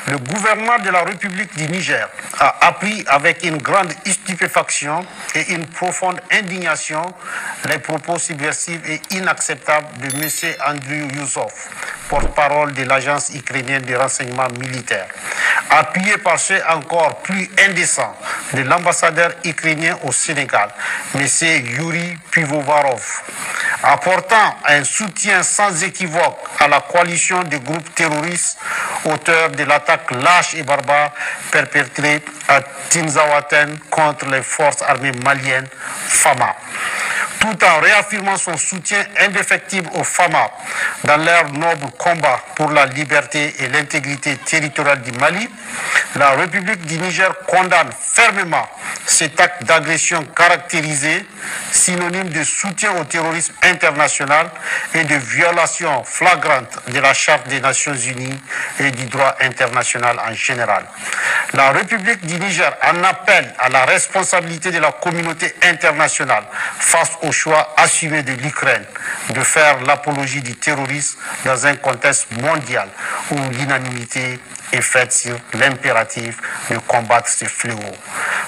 Le gouvernement de la République du Niger a appris avec une grande stupéfaction et une profonde indignation les propos subversifs et inacceptables de M. Andriy Youssof, porte-parole de l'agence ukrainienne de renseignement militaire, appuyé par ceux encore plus indécents de l'ambassadeur ukrainien au Sénégal, M. Yuri Pivovarov, apportant un soutien sans équivoque à la coalition des groupes terroristes auteurs de l'attaque lâche et barbare perpétrée à Tinzaouaten contre les forces armées maliennes FAMA, tout en réaffirmant son soutien indéfectible aux FAMA dans leur noble combat pour la liberté et l'intégrité territoriale du Mali. La République du Niger condamne fermement cet acte d'agression caractérisé, synonyme de soutien au terrorisme international et de violation flagrante de la Charte des Nations Unies et du droit international en général. La République du Niger en appelle à la responsabilité de la communauté internationale face au choix assumé de l'Ukraine de faire l'apologie du terrorisme dans un contexte mondial où l'unanimité est faite sur l'impératif de combattre ce fléau.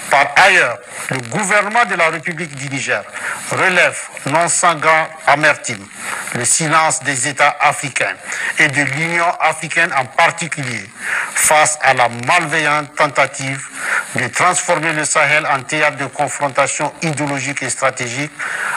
Par ailleurs, le gouvernement de la République du Niger relève non sans grande amertume le silence des États africains et de l'Union africaine en particulier face à la malveillante tentative de transformer le Sahel en théâtre de confrontation idéologique et stratégique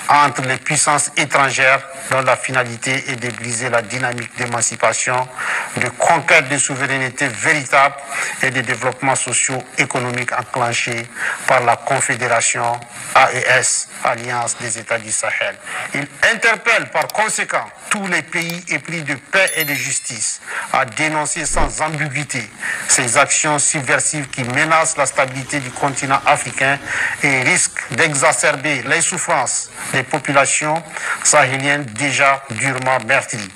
entre les puissances étrangères dont la finalité est de briser la dynamique d'émancipation, de conquête de souveraineté véritable et de développement socio-économique enclenché par la Confédération AES, Alliance des États du Sahel. Il interpelle par conséquent tous les pays épris de paix et de justice à dénoncer sans ambiguïté ces actions subversives qui menacent la stabilité du continent africain et risquent d'exacerber les souffrances des populations sahéliennes déjà durement meurtries.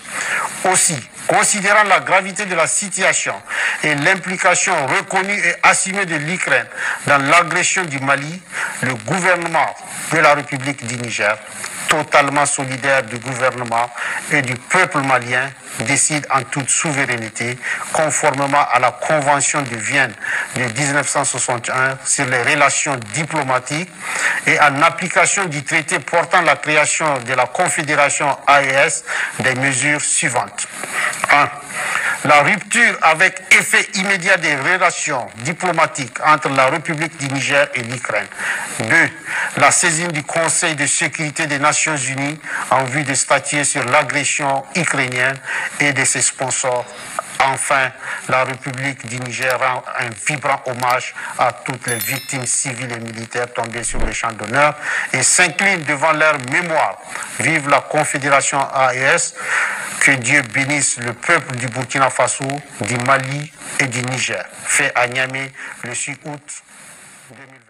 Aussi, considérant la gravité de la situation et l'implication reconnue et assumée de l'Ukraine dans l'agression du Mali, le gouvernement de la République du Niger, totalement solidaire du gouvernement et du peuple malien, décide en toute souveraineté, conformément à la Convention de Vienne de 1961 sur les relations diplomatiques et en application du traité portant la création de la Confédération AES, des mesures suivantes. 1. La rupture avec effet immédiat des relations diplomatiques entre la République du Niger et l'Ukraine. 2. La saisine du Conseil de sécurité des Nations Unies en vue de statuer sur l'agression ukrainienne et de ses sponsors. Enfin, la République du Niger rend un vibrant hommage à toutes les victimes civiles et militaires tombées sur le champ d'honneur et s'incline devant leur mémoire. Vive la Confédération AES, que Dieu bénisse le peuple du Burkina Faso, du Mali et du Niger. Fait à Niamey le 6 août 2020.